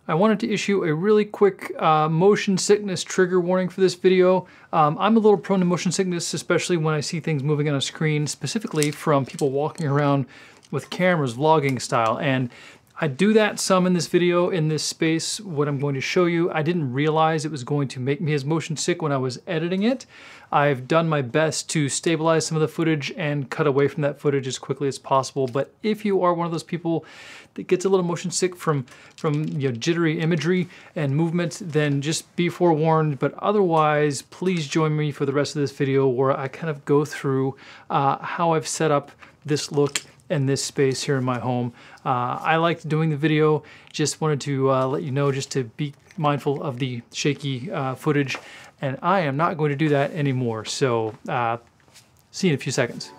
I wanted to issue a really quick motion sickness trigger warning for this video. I'm a little prone to motion sickness, especially when I see things moving on a screen, specifically from people walking around with cameras, vlogging style. And I do that some in this video, in this space, what I'm going to show you. I didn't realize it was going to make me as motion sick when I was editing it. I've done my best to stabilize some of the footage and cut away from that footage as quickly as possible. But if you are one of those people that gets a little motion sick from jittery imagery and movement, then just be forewarned. But otherwise, please join me for the rest of this video where I kind of go through how I've set up this look and this space here in my home. I liked doing the video, just wanted to let you know just to be mindful of the shaky footage, and I am not going to do that anymore. So see you in a few seconds.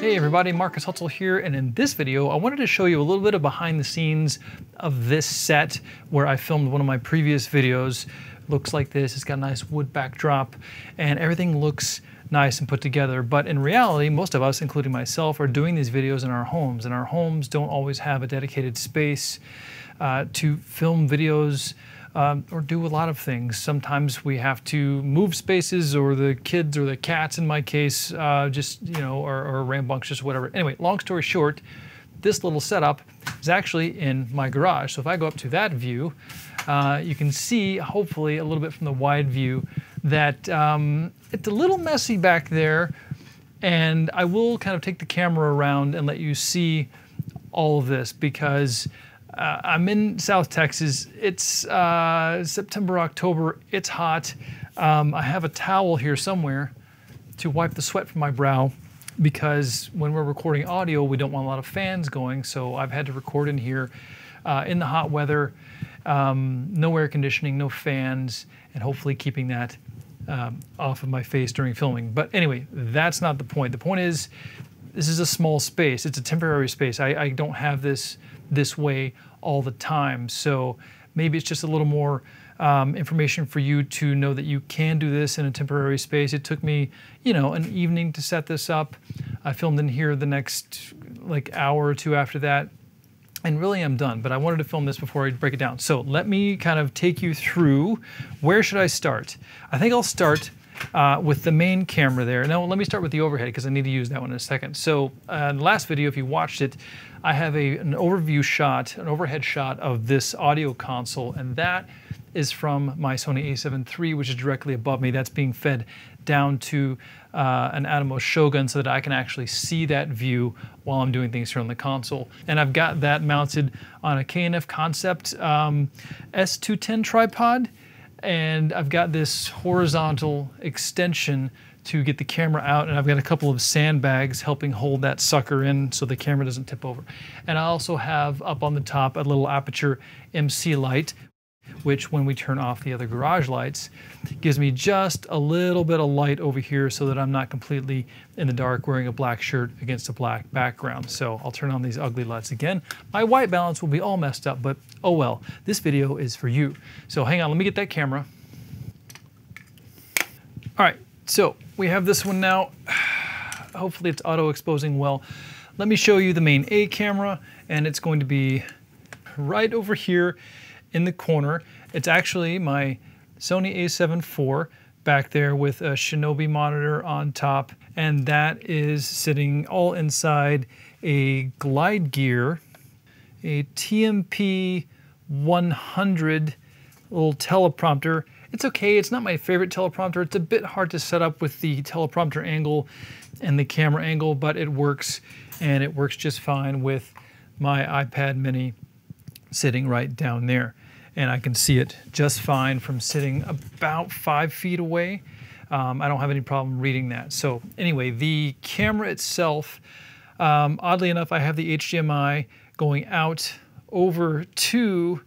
Hey everybody, Marcus Hutzel here, and in this video I wanted to show you a little bit of behind the scenes of this set where I filmed one of my previous videos. Looks like this. It's got a nice wood backdrop and everything looks nice and put together. But in reality, most of us, including myself, are doing these videos in our homes, and our homes don't always have a dedicated space to film videos or do a lot of things. Sometimes we have to move spaces, or the kids or the cats in my case just, are rambunctious or whatever. Anyway, long story short, this little setup is actually in my garage. So if I go up to that view, you can see, hopefully, a little bit from the wide view that it's a little messy back there, and I will kind of take the camera around and let you see all of this because I'm in South Texas. It's September, October. It's hot. I have a towel here somewhere to wipe the sweat from my brow because when we're recording audio, we don't want a lot of fans going, so I've had to record in here in the hot weather. No air conditioning, no fans, and hopefully keeping that off of my face during filming. But anyway, that's not the point. The point is, this is a small space. It's a temporary space. I don't have this way all the time. So maybe it's just a little more information for you to know that you can do this in a temporary space. It took me, an evening to set this up. I filmed in here the next hour or two after that. And really I'm done, but I wanted to film this before I break it down. So let me kind of take you through, where should I start? I think I'll start with the main camera there. Now let me start with the overhead because I need to use that one in a second. So in the last video, if you watched it, I have an overview shot, an overhead shot of this audio console, and that is from my Sony a7 III, which is directly above me. That's being fed down to an Atomos Shogun so that I can actually see that view while I'm doing things here on the console. And I've got that mounted on a K&F Concept S210 tripod, and I've got this horizontal extension to get the camera out, and I've got a couple of sandbags helping hold that sucker in so the camera doesn't tip over. And I also have up on the top a little aperture MC light, which when we turn off the other garage lights, gives me just a little bit of light over here so that I'm not completely in the dark wearing a black shirt against a black background. So I'll turn on these ugly lights again. My white balance will be all messed up, but oh well, this video is for you. So hang on, let me get that camera. All right, so we have this one now. Hopefully it's auto exposing well. Let me show you the main A camera, and it's going to be right over here in the corner. It's actually my Sony a7 IV back there with a Shinobi monitor on top, and that is sitting all inside a Glide Gear, a TMP 100 little teleprompter. It's okay, it's not my favorite teleprompter. It's a bit hard to set up with the teleprompter angle and the camera angle, but it works, and it works just fine with my iPad mini sitting right down there. And I can see it just fine from sitting about 5 feet away. I don't have any problem reading that. So anyway, the camera itself, oddly enough, I have the HDMI going out over to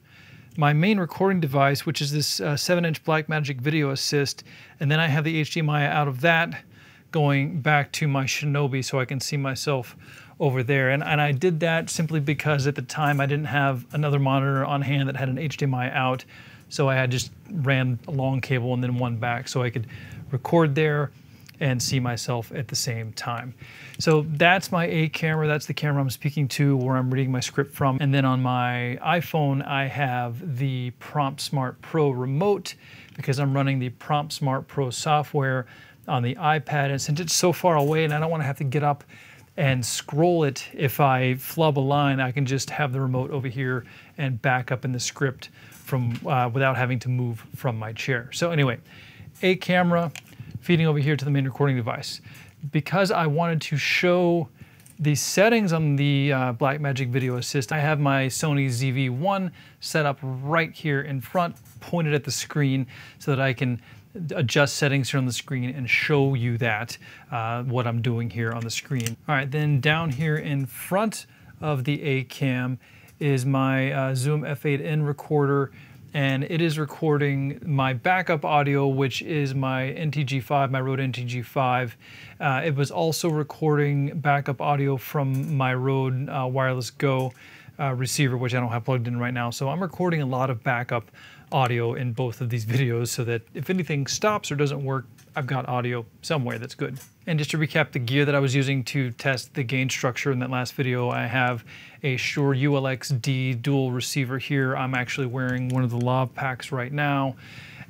my main recording device, which is this 7-inch Blackmagic Video Assist, and then I have the HDMI out of that going back to my Shinobi so I can see myself over there. And I did that simply because at the time I didn't have another monitor on hand that had an HDMI out, so I had just ran a long cable and then one back so I could record there and see myself at the same time. So that's my A camera. That's the camera I'm speaking to, where I'm reading my script from. And then on my iPhone, I have the Prompt Smart Pro remote, because I'm running the Prompt Smart Pro software on the iPad. And since it's so far away and I don't want to have to get up and scroll it, if I flub a line, I can just have the remote over here and back up in the script from without having to move from my chair. So anyway, A camera feeding over here to the main recording device. Because I wanted to show the settings on the Blackmagic Video Assist, I have my Sony ZV-1 set up right here in front, pointed at the screen, so that I can adjust settings here on the screen and show you that, what I'm doing here on the screen. All right, then down here in front of the A cam is my Zoom F8N recorder, and it is recording my backup audio, which is my NTG5, my Rode NTG5. It was also recording backup audio from my Rode Wireless Go receiver, which I don't have plugged in right now. So I'm recording a lot of backup audio in both of these videos, so that if anything stops or doesn't work, I've got audio somewhere that's good. And just to recap the gear that I was using to test the gain structure in that last video, I have a Shure ULX-D dual receiver here. I'm actually wearing one of the lav packs right now,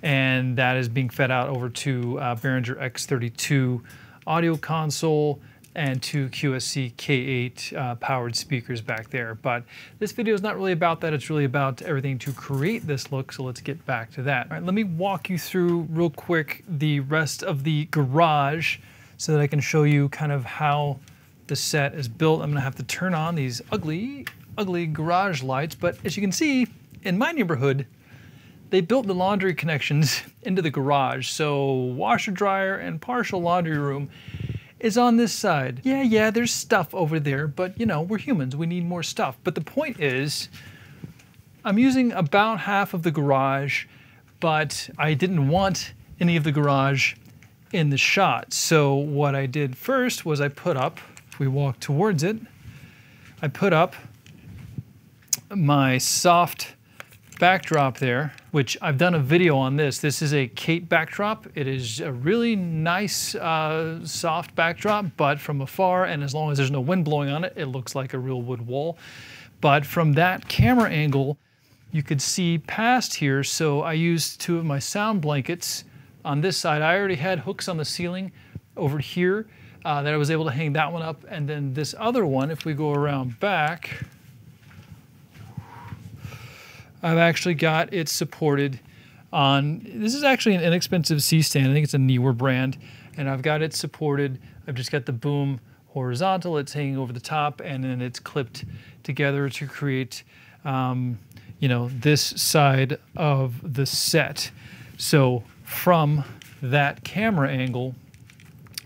and that is being fed out over to Behringer X32 audio console and two QSC K8 powered speakers back there. But this video is not really about that. It's really about everything to create this look. So let's get back to that. All right, let me walk you through real quick the rest of the garage so that I can show you kind of how the set is built. I'm gonna have to turn on these ugly, ugly garage lights. But as you can see, in my neighborhood, they built the laundry connections into the garage. So washer, dryer, and partial laundry room is on this side. Yeah, there's stuff over there, but you know, we're humans, we need more stuff. But the point is, I'm using about half of the garage, but I didn't want any of the garage in the shot. So what I did first was I put up, if we walk towards it, I put up my soft backdrop there, which I've done a video on this. This is a Kate backdrop. It is a really nice soft backdrop, but from afar, and as long as there's no wind blowing on it, it looks like a real wood wall. But from that camera angle, you could see past here. So I used two of my sound blankets on this side. I already had hooks on the ceiling over here that I was able to hang that one up. And then this other one, if we go around back, I've actually got it supported on, this is actually an inexpensive C-stand. I think it's a Neewer brand. And I've got it supported. I've just got the boom horizontal. It's hanging over the top, and then it's clipped together to create, you know, this side of the set. So from that camera angle,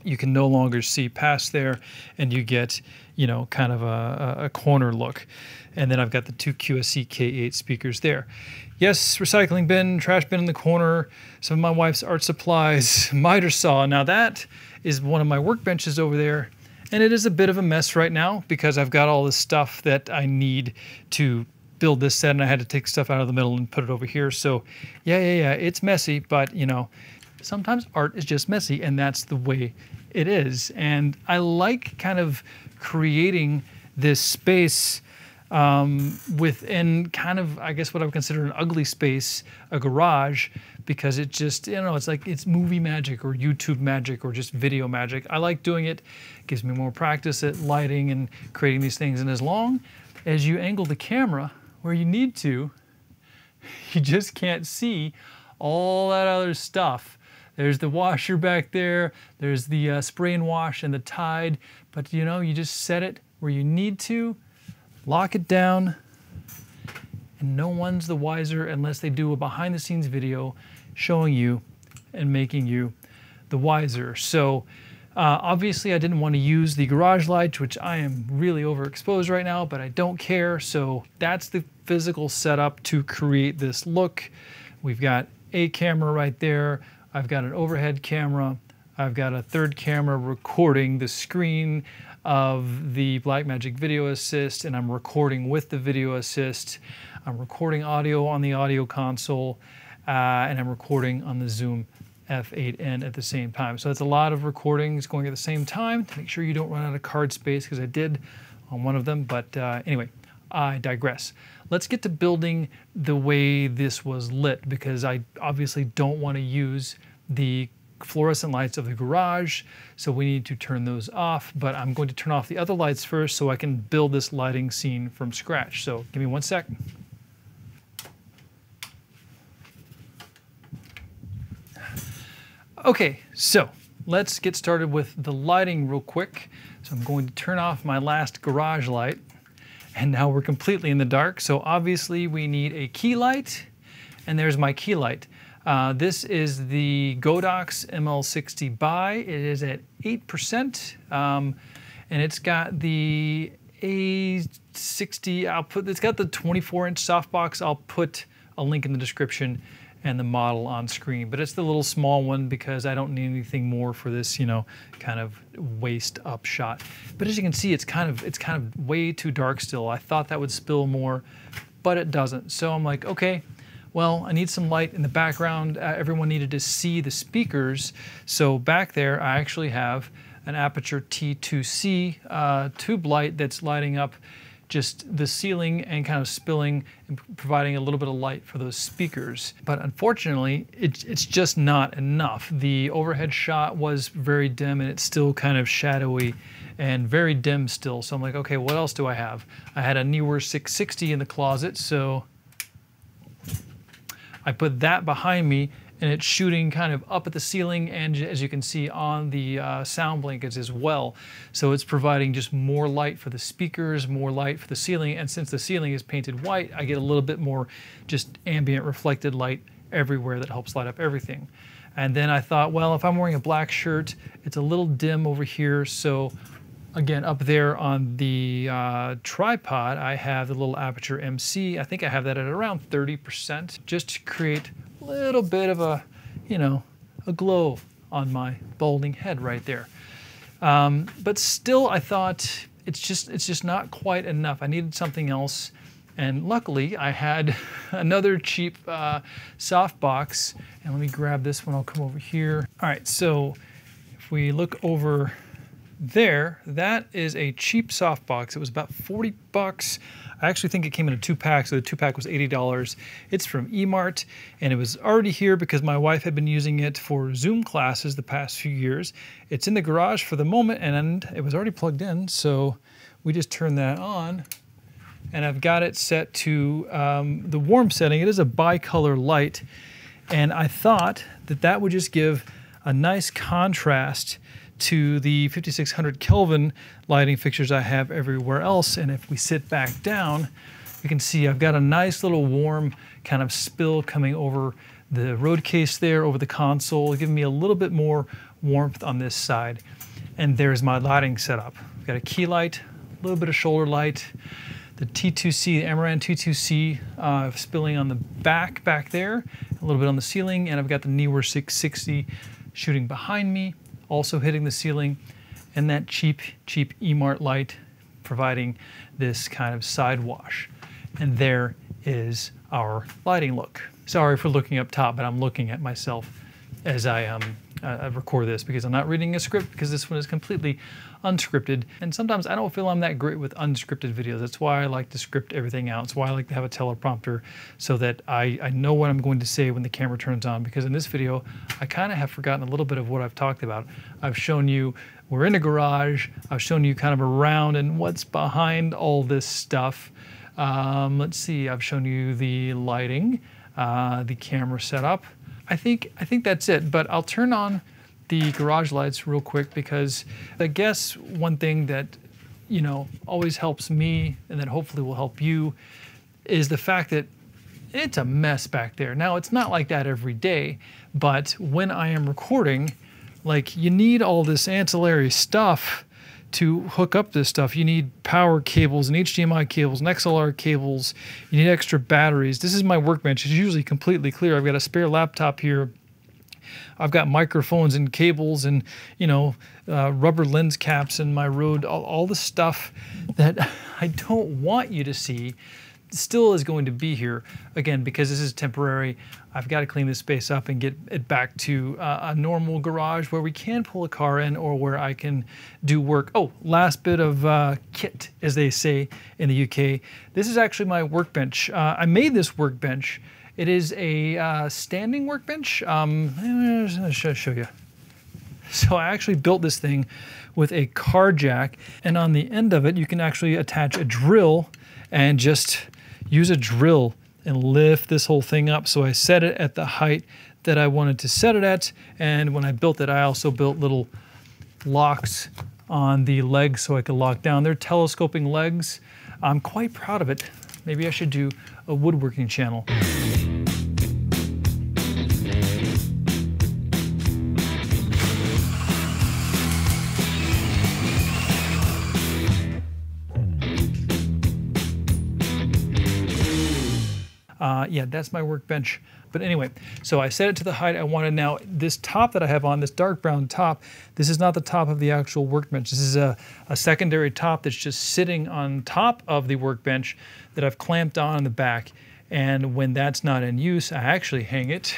you can no longer see past there, and you get, you know, kind of a corner look. And then I've got the two QSC K8 speakers there. Yes, recycling bin, trash bin in the corner, some of my wife's art supplies, miter saw. Now that is one of my workbenches over there, and it is a bit of a mess right now because I've got all this stuff that I need to build this set, and I had to take stuff out of the middle and put it over here. So yeah, it's messy, but you know, sometimes art is just messy, and that's the way it is. And I like kind of creating this space within kind of, I guess, what I would consider an ugly space, a garage, because it just, you know, it's like it's movie magic or YouTube magic or just video magic. I like doing it. It gives me more practice at lighting and creating these things. And as long as you angle the camera where you need to, you just can't see all that other stuff. There's the washer back there. There's the spray and wash and the Tide. But you know, you just set it where you need to, lock it down, and no one's the wiser unless they do a behind the scenes video showing you and making you the wiser. So obviously I didn't want to use the garage light, which I am really overexposed right now, but I don't care. So that's the physical setup to create this look. We've got a camera right there. I've got an overhead camera. I've got a third camera recording the screen of the Blackmagic Video Assist, and I'm recording with the Video Assist. I'm recording audio on the audio console, and I'm recording on the Zoom F8N at the same time. So it's a lot of recordings going at the same time to make sure you don't run out of card space, because I did on one of them. But anyway, I digress. Let's get to building the way this was lit, because I obviously don't want to use the fluorescent lights of the garage, so we need to turn those off. But I'm going to turn off the other lights first so I can build this lighting scene from scratch. So give me 1 sec. Okay, so let's get started with the lighting real quick. So I'm going to turn off my last garage light, and now we're completely in the dark. So obviously we need a key light, and there's my key light. This is the Godox ML60 Bi. It is at 8%, and it's got the A60 output. It's got the 24-inch softbox. I'll put a link in the description and the model on screen, but it's the little small one because I don't need anything more for this, you know, kind of waist up shot. But as you can see, it's kind of way too dark still. I thought that would spill more, but it doesn't. So I'm like, okay, well, I need some light in the background. Everyone needed to see the speakers. So back there, I actually have an Aperture T2C tube light that's lighting up just the ceiling and kind of spilling and providing a little bit of light for those speakers. But unfortunately, it's just not enough. The overhead shot was very dim, and it's still kind of shadowy and very dim still. So I'm like, okay, what else do I have? I had a newer 660 in the closet, so I put that behind me, and it's shooting kind of up at the ceiling, and as you can see on the sound blankets as well. So it's providing just more light for the speakers, more light for the ceiling, and since the ceiling is painted white, I get a little bit more just ambient reflected light everywhere that helps light up everything. And then I thought, well, if I'm wearing a black shirt, it's a little dim over here, so again, up there on the tripod, I have the little Aperture MC. I think I have that at around 30%, just to create a little bit of a, you know, a glow on my balding head right there. But still, I thought it's just not quite enough. I needed something else, and luckily I had another cheap softbox. And let me grab this one. I'll come over here. All right, so if we look over there, that is a cheap softbox. It was about 40 bucks. I actually think it came in a 2-pack, so the 2-pack was $80. It's from eMart, and it was already here because my wife had been using it for Zoom classes the past few years. It's in the garage for the moment, and it was already plugged in, so we just turned that on, and I've got it set to the warm setting. It is a bicolor light, and I thought that that would just give a nice contrast to the 5600 Kelvin lighting fixtures I have everywhere else. And if we sit back down, you can see I've got a nice little warm kind of spill coming over the road case there, over the console, giving me a little bit more warmth on this side. And there's my lighting setup. I've got a key light, a little bit of shoulder light, the T2C, the Amaran T2C spilling on the back there, a little bit on the ceiling, and I've got the Neewer 660 shooting behind me, also hitting the ceiling, and that cheap eMart light providing this kind of side wash. And there is our lighting look. Sorry for looking up top, but I'm looking at myself as I record this because I'm not reading a script, because this one is completely unscripted. And sometimes I don't feel I'm that great with unscripted videos. That's why I like to script everything out. It's why I like to have a teleprompter so that I know what I'm going to say when the camera turns on, because in this video, I kind of have forgotten a little bit of what I've talked about. I've shown you we're in a garage. I've shown you kind of around and what's behind all this stuff. Let's see, I've shown you the lighting, the camera setup. I think that's it, but I'll turn on the garage lights real quick, because I guess one thing that, you know, always helps me and that hopefully will help you is the fact that it's a mess back there. Now, it's not like that every day, but when I am recording, like, you need all this ancillary stuff to hook up this stuff. You need power cables and HDMI cables and XLR cables. You need extra batteries. This is my workbench. It's usually completely clear. I've got a spare laptop here. I've got microphones and cables and, you know, rubber lens caps in my Rode, all the stuff that I don't want you to see, still is going to be here. Again, because this is temporary, I've got to clean this space up and get it back to a normal garage where we can pull a car in or where I can do work. Oh, last bit of kit, as they say in the UK. This is actually my workbench. I made this workbench. It is a standing workbench. I'm going to show you. So I actually built this thing with a car jack, and on the end of it, you can actually attach a drill and just use a drill and lift this whole thing up. So I set it at the height that I wanted to set it at. And when I built it, I also built little locks on the legs so I could lock down. They're telescoping legs. I'm quite proud of it. Maybe I should do a woodworking channel. Yeah, that's my workbench. But anyway, so I set it to the height I wanted. Now, this top that I have on, this dark brown top, this is not the top of the actual workbench. This is a secondary top that's just sitting on top of the workbench that I've clamped on in the back. And when that's not in use, I actually hang it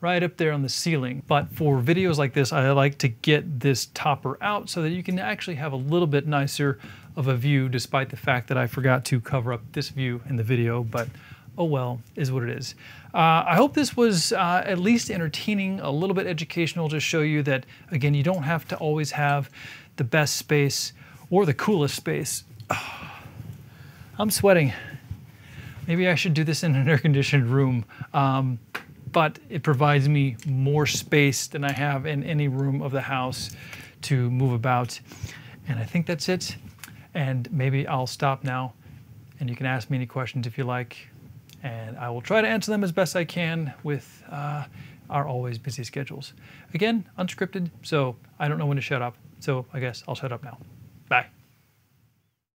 right up there on the ceiling. But for videos like this, I like to get this topper out so that you can actually have a little bit nicer of a view, despite the fact that I forgot to cover up this view in the video. But oh well, is what it is. I hope this was at least entertaining, a little bit educational, to show you that, again, you don't have to always have the best space or the coolest space. I'm sweating. Maybe I should do this in an air-conditioned room, but it provides me more space than I have in any room of the house to move about. And I think that's it. And maybe I'll stop now, and you can ask me any questions if you like. And I will try to answer them as best I can with our always busy schedules. Again, unscripted, so I don't know when to shut up. So I guess I'll shut up now. Bye.